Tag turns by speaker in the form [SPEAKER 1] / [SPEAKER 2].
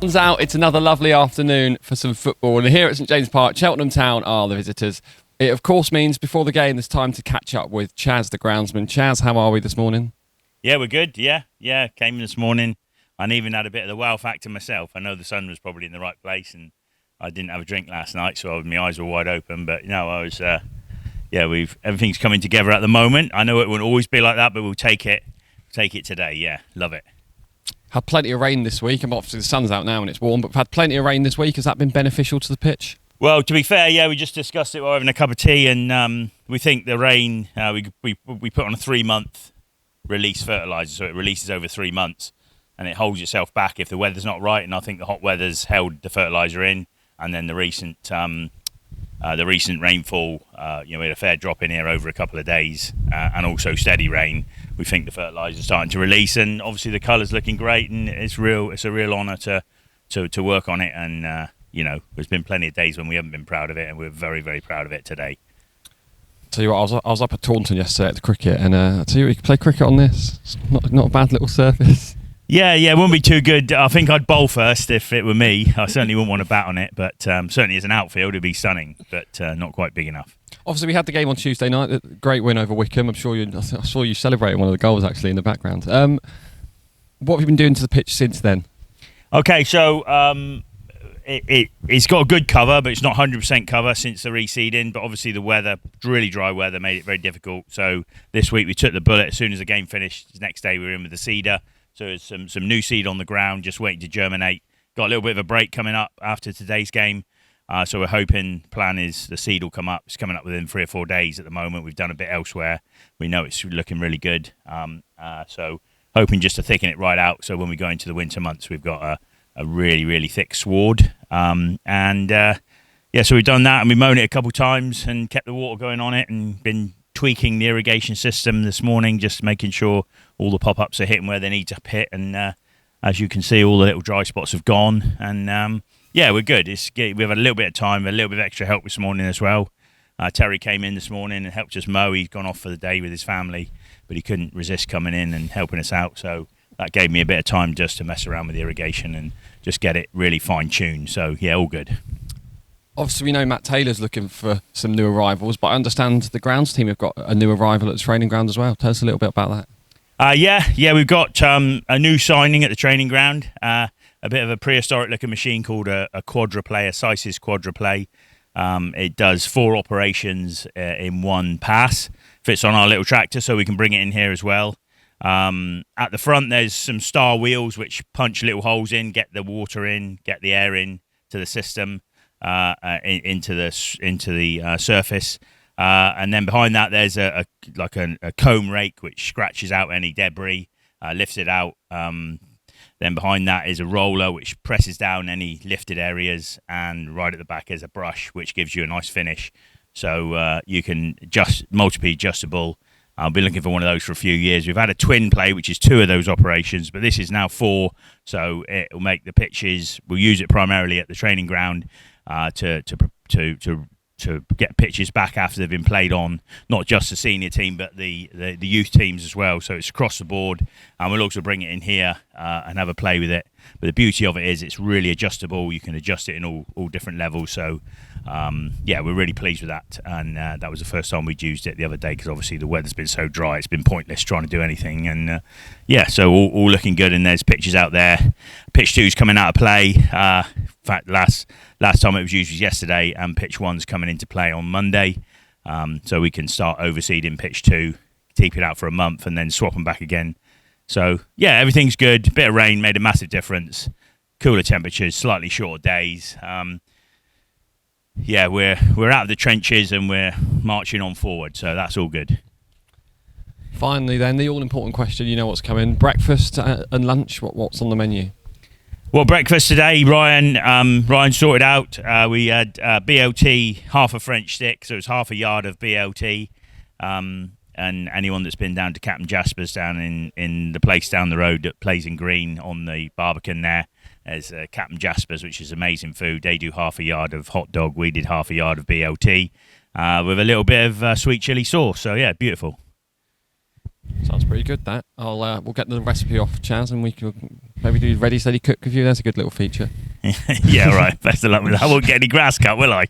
[SPEAKER 1] Turns out it's another lovely afternoon for some football, and here at St James Park, Cheltenham Town are the visitors. It of course means before the game there's time to catch up with Chaz, the groundsman. Chaz, how are we this morning?
[SPEAKER 2] Yeah, we're good. Yeah. Came in this morning and even had a bit of the wow factor myself. I know the sun was probably in the right place, and I didn't have a drink last night, so my eyes were wide open. But no, I was. Everything's coming together at the moment. I know it won't always be like that, but we'll take it. Take it today. Yeah, love it.
[SPEAKER 1] Had plenty of rain this week. Obviously the sun's out now and it's warm, but we've had plenty of rain this week. Has that been beneficial to the pitch?
[SPEAKER 2] Well, to be fair, yeah, we just discussed it while having a cup of tea, and we think the rain. We put on a 3-month release fertiliser, so it releases over 3 months, and it holds itself back if the weather's not right. And I think the hot weather's held the fertiliser in, and then the recent rainfall, we had a fair drop in here over a couple of days, and also steady rain. We think the fertiliser's starting to release, and obviously the colour's looking great, and it's a real honour to work on it. And there's been plenty of days when we haven't been proud of it, and we're very, very proud of it today.
[SPEAKER 1] Tell you what, I was up at Taunton yesterday at the cricket, and I tell you what, you can play cricket on this. It's not a bad little surface.
[SPEAKER 2] Yeah, it wouldn't be too good. I think I'd bowl first if it were me. I certainly wouldn't want to bat on it, but certainly as an outfield, it'd be stunning, but not quite big enough. Obviously,
[SPEAKER 1] we had the game on Tuesday night. Great win over Wycombe. I saw you celebrating one of the goals actually in the background. What have you been doing to the pitch since then?
[SPEAKER 2] Okay, so it's got a good cover, but it's not 100% cover since the reseeding. But obviously, the weather, really dry weather, made it very difficult. So this week we took the bullet as soon as the game finished. The next day we were in with the cedar. So there's some new seed on the ground, just waiting to germinate. Got a little bit of a break coming up after today's game. So we're hoping, plan is the seed will come up. It's coming up within 3 or 4 days at the moment. We've done a bit elsewhere. We know it's looking really good. So hoping just to thicken it right out. So when we go into the winter months, we've got a really, really thick sward. So we've done that, and we've mown it a couple of times and kept the water going on it, and been tweaking the irrigation system this morning, just making sure all the pop-ups are hitting where they need to hit. And as you can see, all the little dry spots have gone. And we're good. We've had a little bit of time, a little bit of extra help this morning as well. Terry came in this morning and helped us mow. He's gone off for the day with his family, but he couldn't resist coming in and helping us out. So that gave me a bit of time just to mess around with the irrigation and just get it really fine-tuned. So, yeah, all good.
[SPEAKER 1] Obviously, we know Matt Taylor's looking for some new arrivals, but I understand the grounds team have got a new arrival at the training ground as well. Tell us a little bit about that.
[SPEAKER 2] We've got a new signing at the training ground. A bit of a prehistoric-looking machine called a quadruplay, a Sysis quadruplay. It does 4 operations in one pass. Fits on our little tractor, so we can bring it in here as well. At the front, there's some star wheels which punch little holes in, get the water in, get the air in to the system. Into the surface, and then behind that there's a comb rake which scratches out any debris, lifts it out. Then behind that is a roller which presses down any lifted areas, and right at the back is a brush which gives you a nice finish. So you can multiply adjustable. I'll be looking for one of those for a few years. We've had a twin play, which is 2 of those operations, but this is now 4. So it will make the pitches. We'll use it primarily at the training ground to get pitches back after they've been played on, not just the senior team, but the youth teams as well. So it's across the board, and we'll also bring it in here and have a play with it. But the beauty of it is it's really adjustable. You can adjust it in all different levels. So, we're really pleased with that. And that was the first time we'd used it the other day, because obviously the weather's been so dry. It's been pointless trying to do anything. And, so all looking good. And there's pitches out there. Pitch 2's coming out of play. In fact, last time it was used was yesterday, and pitch 1's coming into play on Monday. So we can start overseeding pitch 2, keep it out for a month, and then swap them back again. So, everything's good. Bit of rain made a massive difference. Cooler temperatures, slightly shorter days. We're out of the trenches and we're marching on forward. So that's all good.
[SPEAKER 1] Finally, then, the all-important question. You know what's coming. Breakfast and lunch. What's on the menu?
[SPEAKER 2] Well, breakfast today, Ryan sorted out. We had BLT, half a French stick, so it's half a yard of BLT. And anyone that's been down to Captain Jasper's down in the place down the road that plays in green on the Barbican there's Captain Jasper's, which is amazing food. They do half a yard of hot dog. We did half a yard of BLT with a little bit of sweet chili sauce. So, beautiful.
[SPEAKER 1] Sounds pretty good, that. We'll get the recipe off Chaz, and we can Maybe do Ready Steady Cook with you. That's a good little feature.
[SPEAKER 2] Yeah, right. Best of luck with that. I won't get any grass cut, will I?